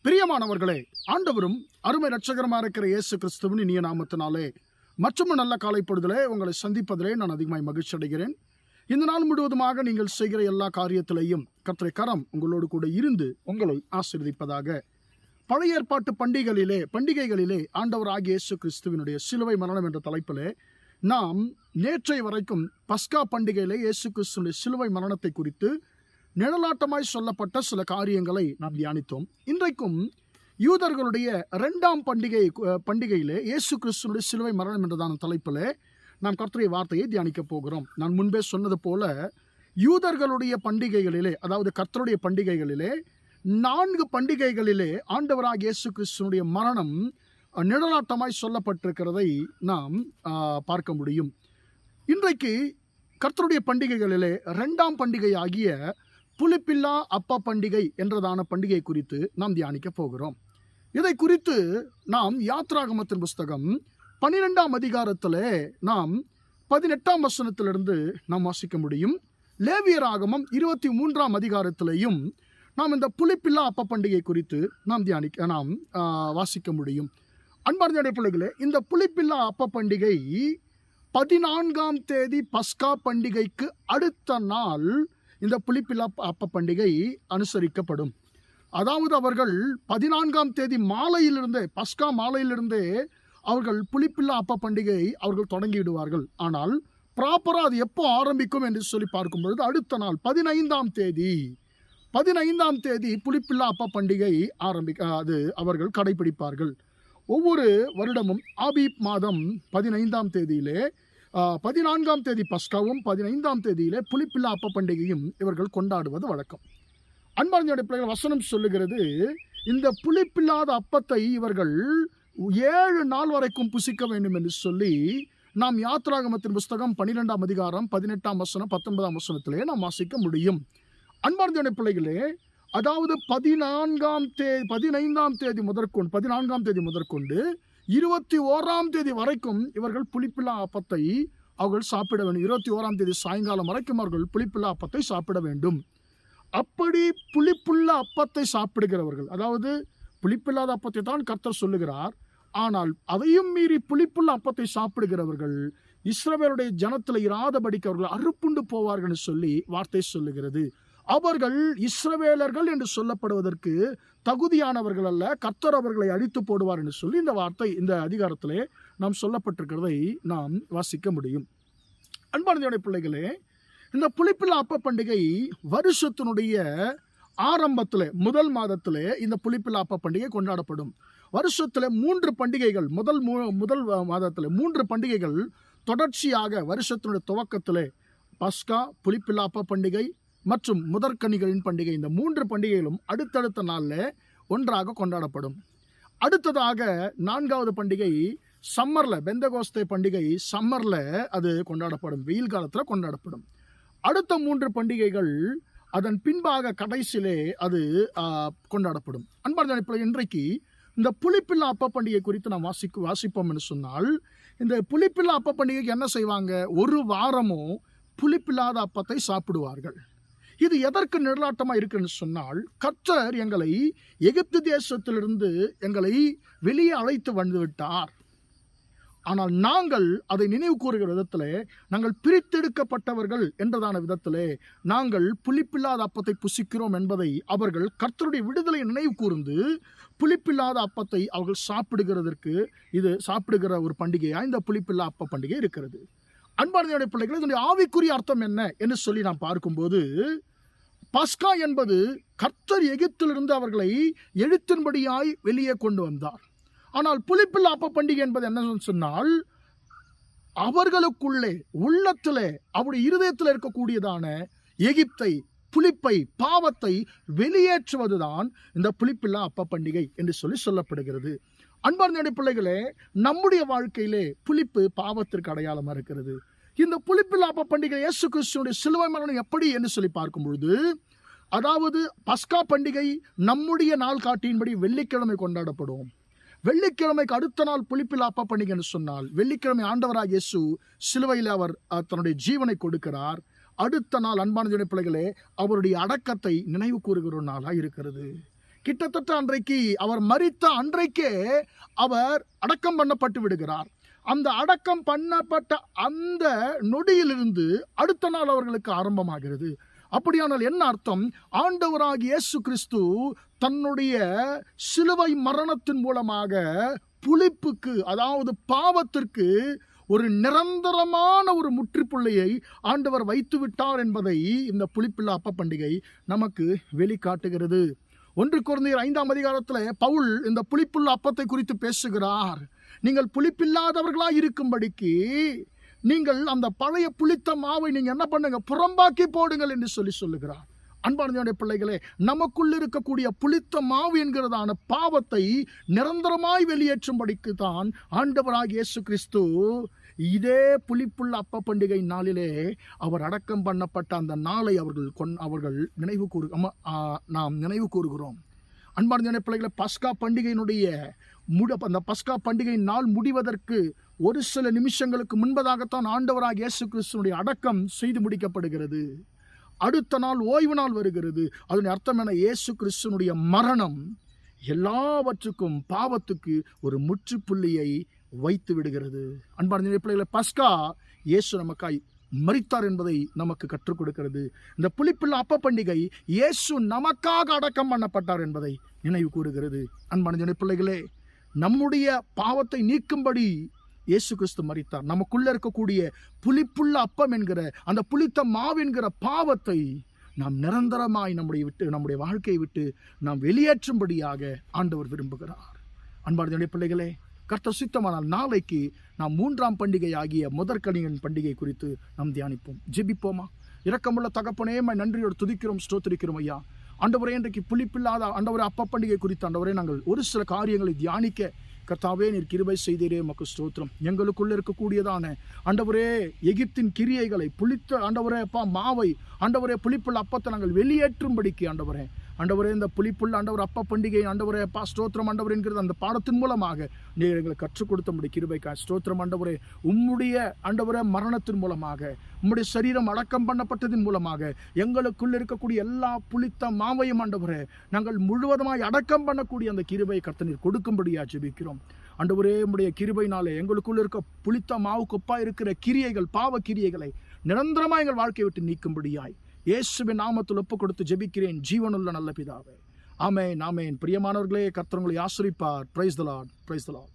பிரியமானவர்களே, ஆண்டவரும் அருமை இரட்சகரமாக இருக்கிற இயேசு கிறிஸ்துவின் இனிய நாமத்தினாலே மற்றும் நல்ல காலைப்பொழுதிலே உங்களை சந்திப்பதிலே நான் அதிகமாய் மகிழ்ச்சி அடைகிறேன். இந்த நாள் முழுவதுமாக நீங்கள் செய்கிற எல்லா காரியத்திலையும் கர்த்தருடைய கரம் உங்களோடு கூட இருந்து உங்களை ஆசீர்வதிப்பதாக. பழைய ஏற்பாட்டு பண்டிகைகளிலே ஆண்டவராகிய இயேசு கிறிஸ்துவினுடைய சிலுவை மரணம் என்ற தலைப்பிலே நாம் நேற்றைய வரைக்கும் பஸ்கா பண்டிகையிலே இயேசு கிறிஸ்துவினுடைய சிலுவை மரணத்தை குறித்து நிழலாட்டமாய் சொல்லப்பட்ட சில காரியங்களை நாம் தியானித்தோம். இன்றைக்கும் யூதர்களுடைய 2ஆம் பண்டிகையிலே இயேசு கிறிஸ்துவினுடைய சிலுவை மரணம் என்றதான தலைப்பிலே நாம் கர்த்தருடைய வார்த்தையை தியானிக்க போகிறோம். நான் முன்பே சொன்னது போல யூதர்களுடைய பண்டிகைகளிலே, அதாவது கர்த்தருடைய பண்டிகைகளிலே 4 பண்டிகைகளிலே ஆண்டவராகிய இயேசு கிறிஸ்துவினுடைய மரணம் நிழலாட்டமாய் சொல்லப்பட்டிருக்கிறதை நாம் பார்க்க முடியும். இன்றைக்கு கர்த்தருடைய பண்டிகைகளிலே 2ஆம் பண்டிகை ஆகிய புளிப்பில்லா அப்ப பண்டிகை என்றதான பண்டிகை குறித்து நாம் தியானிக்க போகிறோம். இதை குறித்து நாம் யாத்ராகமத்தின் புஸ்தகம் 12ஆம் அதிகாரத்திலே நாம் 18ஆம் வசனத்திலிருந்து நாம் வாசிக்க முடியும். லேவியராகமம் 23ஆம் அதிகாரத்திலேயும் நாம் இந்த புளிப்பில்லா அப்ப பண்டிகை குறித்து நாம் வாசிக்க முடியும். அன்பார்ந்த பிள்ளைகளே, இந்த புளிப்பில்லா அப்ப பண்டிகை 14ஆம் தேதி பஸ்கா பண்டிகைக்கு அடுத்த நாள் இந்த புளிப்பில்லா அப்ப பண்டிகை அனுசரிக்கப்படும். அதாவது அவர்கள் 14ஆம் தேதி மாலையிலிருந்தே, பஸ்கா மாலையிலிருந்தே அவர்கள் புளிப்பில்லா அப்ப பண்டிகை அவர்கள் தொடங்கிவிடுவார்கள். ஆனால் ப்ராப்பராக அது எப்போ ஆரம்பிக்கும் என்று சொல்லி பார்க்கும் பொழுது அடுத்த நாள் 15ஆம் தேதி புளிப்பில்லா அப்ப பண்டிகை அது அவர்கள் கடைபிடிப்பார்கள். ஒவ்வொரு வருடமும் ஆபீப் மாதம் 15ஆம் தேதியிலே 14ஆம் தேதி பஸ்காவும் 15ஆம் தேதியிலே புளிப்பில்லா அப்ப பண்டிகையும் இவர்கள் கொண்டாடுவது வழக்கம். அன்பார்ந்த பிள்ளைகள், வசனம் சொல்லுகிறது, இந்த புளிப்பில்லாத அப்பத்தை இவர்கள் 7 நாள் வரைக்கும் புசிக்க வேண்டும் என்று சொல்லி நாம் யாத்ராகமத்தின் புஸ்தகம் 12ஆம் அதிகாரம் 18ஆம் வசனம் 19ஆம் வசனத்திலே நாம் வாசிக்க முடியும். அன்பார்ந்த பிள்ளைகளே, அதாவது 15ஆம் தேதி முதற்கொண்டு 21ஆம் தேதி வரைக்கும் இவர்கள் புளிப்பில்லா அப்பத்தை அவர்கள் சாப்பிட வேண்டும். 21ஆம் தேதி சாயங்காலம் வரைக்கும் அவர்கள் புளிப்பில்லா அப்பத்தை சாப்பிட வேண்டும். அப்படி புளிப்புள்ள அப்பத்தை சாப்பிடுகிறவர்கள், அதாவது புளிப்பில்லாத அப்பத்தை தான் கர்த்தர் சொல்லுகிறார், ஆனால் அதையும் மீறி புளிப்புள்ள அப்பத்தை சாப்பிடுகிறவர்கள் இஸ்ரவேலுடைய ஜனத்தில் இராதபடிக்கு அவர்கள் அறுப்புண்டு போவார்கள் என்று சொல்லி வார்த்தை சொல்லுகிறது. அவர்கள் இஸ்ரவேலர்கள் என்று சொல்லப்படுவதற்கு தகுதியானவர்கள் அல்ல, கர்த்தர் அவர்களை அழித்து போடுவார் என்று சொல்லி இந்த வார்த்தை இந்த அதிகாரத்திலே நாம் சொல்லப்பட்டிருக்கிறதை நாம் வாசிக்க முடியும். அன்பார்ந்த பிள்ளைகளே, இந்த புளிப்பில்லா அப்ப பண்டிகை வருஷத்தினுடைய ஆரம்பத்திலே, முதல் மாதத்திலே இந்த புளிப்பில்லா அப்ப பண்டிகை கொண்டாடப்படும். வருஷத்திலே 3 பண்டிகைகள், முதல் மாதத்திலே 3 பண்டிகைகள் தொடர்ச்சியாக வருஷத்தினுடைய துவக்கத்திலே பஸ்கா, புளிப்பில்லா அப்ப பண்டிகை மற்றும் முதற்கனிகளின் பண்டிகை, இந்த 3 பண்டிகைகளும் அடுத்தடுத்த நாளில் ஒன்றாக கொண்டாடப்படும். அடுத்ததாக 4வது பண்டிகை சம்மரில், பெந்தகோஸ்தே பண்டிகை சம்மரில் அது கொண்டாடப்படும், வெயில் காலத்தில் கொண்டாடப்படும். அடுத்த 3 பண்டிகைகள் அதன் பின்பாக கடைசியிலே அது கொண்டாடப்படும். அன்பார்ந்த இன்றைக்கு இந்த புளிப்பில்லா அப்ப பண்டிகை குறித்து நாம் வாசிப்போம் என்று சொன்னால், இந்த புளிப்பில்லா அப்ப பண்டிகைக்கு என்ன செய்வாங்க, 1 வாரமும் புளிப்பில்லாத அப்பத்தை சாப்பிடுவார்கள். இது எதற்கு நிழலாட்டமாக இருக்குன்னு சொன்னால், கர்த்தர் எங்களை எகிப்து தேசத்திலிருந்து எங்களை வெளியே அழைத்து வந்து விட்டார். ஆனால் நாங்கள் அதை நினைவு கூறுகிற விதத்திலே, நாங்கள் பிரித்தெடுக்கப்பட்டவர்கள் என்றதான விதத்திலே நாங்கள் புளிப்பில்லாத அப்பத்தை புசிக்கிறோம் என்பதை அவர்கள் கர்த்தருடைய விடுதலை நினைவு கூர்ந்து புளிப்பில்லாத அப்பத்தை அவர்கள் சாப்பிடுகிற ஒரு பண்டிகையாக இந்த புளிப்பில்லா அப்ப பண்டிகை இருக்கிறது. அன்பார்ந்த பிள்ளைகள், இதனுடைய ஆவிக்குரிய அர்த்தம் என்ன என்று சொல்லி நாம் பார்க்கும்போது, பஸ்கா என்பது கர்த்தர் எகிப்திலிருந்து அவர்களை எழுத்தின்படியாய் வெளியே கொண்டு வந்தார். ஆனால் புளிப்பில்லா அப்ப பண்டிகை என்பது என்ன சொன்னால், அவர்களுக்குள்ளே உள்ளத்திலே அவருடைய இருதயத்தில் இருக்கக்கூடியதான எகிப்தை, புளிப்பை, பாவத்தை வெளியேற்றுவதுதான் இந்த புளிப்பில்லா அப்ப பண்டிகை என்று சொல்லப்படுகிறது. அன்பார்ந்த பிள்ளைகளே, நம்முடைய வாழ்க்கையிலே புளிப்பு பாவத்திற்கு அடையாளமாக இருக்கிறது. இந்த புளிப்பில்லா அப்ப பண்டிகை இயேசு கிறிஸ்துவினுடைய சிலுவை மரணம் எப்படி என்று சொல்லி பார்க்கும் பொழுது, அதாவது பஸ்கா பண்டிகை நம்முடைய நாள் காட்டியின்படி வெள்ளிக்கிழமை கொண்டாடப்படும். வெள்ளிக்கிழமைக்கு அடுத்த நாள் புளிப்பில்லா அப்ப பண்டிகை என்று சொன்னால், வெள்ளிக்கிழமை ஆண்டவராக இயேசு சிலுவையில் அவர் தன்னுடைய ஜீவனை கொடுக்கிறார். அடுத்த நாள் அன்பான பிள்ளைகளே அவருடைய அடக்கத்தை நினைவு கூறுகிற நாளாக இருக்கிறது. கிட்டத்தட்ட அன்றைக்கு அவர் மரித்த அன்றைக்கே அவர் அடக்கம் பண்ணப்பட்டு விடுகிறார். அந்த அடக்கம் பண்ணப்பட்ட அந்த நொடியிலிருந்து அடுத்த நாள் அவர்களுக்கு ஆரம்பமாகிறது. அப்படியானால் என்ன அர்த்தம்? ஆண்டவராகிய இயேசு கிறிஸ்து தன்னுடைய சிலுவை மரணத்தின் மூலமாக புளிப்புக்கு, அதாவது பாவத்திற்கு ஒரு நிரந்தரமான ஒரு முற்றுப்புள்ளியை ஆண்டவர் வைத்து விட்டார் என்பதை இந்த புளிப்பில்லா அப்ப பண்டிகை நமக்கு வெளிக்காட்டுகிறது. 1 கொரிந்தியர் 5ஆம் அதிகாரத்தில் பவுல் இந்த புளிப்புள்ள அப்பத்தை குறித்து பேசுகிறார். நீங்கள் புளிப்பில்லாதவர்களாய் இருக்கும்படிக்கு நீங்கள் அந்த பழைய புளித்த மாவை நீங்க என்ன பண்ணுங்க, புறம்பாக்கி போடுங்கள் என்று சொல்லுகிறார். அன்பான பிள்ளைகளே, நமக்குள் இருக்கக்கூடிய புளித்த மாவு என்கிறதான பாவத்தை நிரந்தரமாய் வெளியேற்றும்படிக்கு தான் ஆண்டவராகிய இயேசு கிறிஸ்து இதே புளிப்புள்ள அப்ப பண்டிகை நாளிலே அவர் அடக்கம் பண்ணப்பட்ட அந்த நாளை அவர்கள் நாம் நினைவு கூறுகிறோம். அன்பான பிள்ளைகளை, பஸ்கா பண்டிகையினுடைய அந்த பஸ்கா பண்டிகை நாள் முடிவதற்கு ஒரு சில நிமிஷங்களுக்கு முன்பதாகத்தான் ஆண்டவராகிய இயேசு கிறிஸ்துனுடைய அடக்கம் செய்து முடிக்கப்படுகிறது. அடுத்த நாள் ஓய்வு நாள் வருகிறது. அதன் அர்த்தம் என இயேசு கிறிஸ்துனுடைய மரணம் எல்லாவற்றுக்கும் பாவத்துக்கு ஒரு முற்றுப்புள்ளியை வைத்து விடுகிறது. அன்பான பிள்ளைகளை, பஸ்கா இயேசு நமக்காய் மரித்தார் என்பதை நமக்கு கற்றுக் கொடுக்கிறது. இந்த புளிப்புள்ள அப்ப பண்டிகை இயேசு நமக்காக அடக்கம் பண்ணப்பட்டார் என்பதை நினைவு கூறுகிறது. அன்பான பிள்ளைகளே, நம்முடைய பாவத்தை நீக்கும்படி இயேசு கிறிஸ்து மரித்தார். நமக்குள்ள இருக்கக்கூடிய புளிப்புள்ள அப்பம் என்கிற அந்த புளித்த மாவென்கிற பாவத்தை நாம் நிரந்தரமாய் நம்முடைய வாழ்க்கையை விட்டு நாம் வெளியேற்றும்படியாக ஆண்டவர் விரும்புகிறார். அன்பார்ந்த பிள்ளைகளே, கர்த்தர் சித்தமானால் நாளைக்கு நாம் 3ஆம் பண்டிகை ஆகிய முதற்கனியின் பண்டிகை குறித்து நாம் தியானிப்போம். ஜெபிப்போமா? இரக்கமுள்ள தகப்பனே, நன்றியோடு துதிக்கிறோம், ஸ்தோத்திரிக்கிறோம் ஐயா. ஆண்டவரே, இன்றைக்கு புளிப்பில்லாத ஆண்டவரே அப்ப பண்டிகை குறித்து ஆண்டவரே நாங்கள் ஒரு சில காரியங்களை தியானிக்க கர்த்தாவே நீர் கிருபை செய்தீரே, உமக்கு ஸ்தோத்திரம். எங்களுக்குள்ள இருக்கக்கூடியதான ஆண்டவரே எகிப்தின் கிரியைகளை புளித்த ஆண்டவரே மாவை ஆண்டவரே புளிப்புள்ள அப்பத்தை நாங்கள் வெளியேற்றும்படிக்கு ஆண்டவரே இந்த புளிப்புள்ள ஆண்டவர் அப்ப பண்டிகை ஆண்டவரே ஸ்தோத்திரம் ஆண்டவர் என்கிறது அந்த பாடத்தின் மூலமாக நீர் எங்களை கற்றுக் கொடுத்தபடி கிருபைக்காய் ஸ்தோத்திரம் ஆண்டவரே. உம்முடைய ஆண்டவரே மரணத்தின் மூலமாக, உம்முடைய சரீரம் அடக்கம் பண்ணப்பட்டதின் மூலமாக எங்களுக்குள்ள இருக்கக்கூடிய எல்லா புளித்த மாவையும் ஆண்டவரே நாங்கள் முழுவதுமாய் அடக்கம் பண்ணக்கூடிய அந்த கிருபை கர்த்தர் நீர் கொடுக்கும்படியா ஜெபிக்கிறோம். ஆண்டவரே, உம்முடைய கிருபையினாலே எங்களுக்குள்ள இருக்க புளித்த மாவு கொப்பா இருக்கிற கிரியைகள், பாவ கிரியைகளை நிரந்தரமாக எங்கள் வாழ்க்கையை விட்டு நீக்கும்படியாய் இயேசுவின் நாமத்தில் ஒப்பு கொடுத்து ஜெபிக்கிறேன் ஜீவனுள்ள நல்ல பிதாவே. ஆமென், ஆமென். பிரியமானவர்களே, கர்த்தர் உங்களை ஆசீர்வதிப்பார். Praise the Lord, praise the Lord.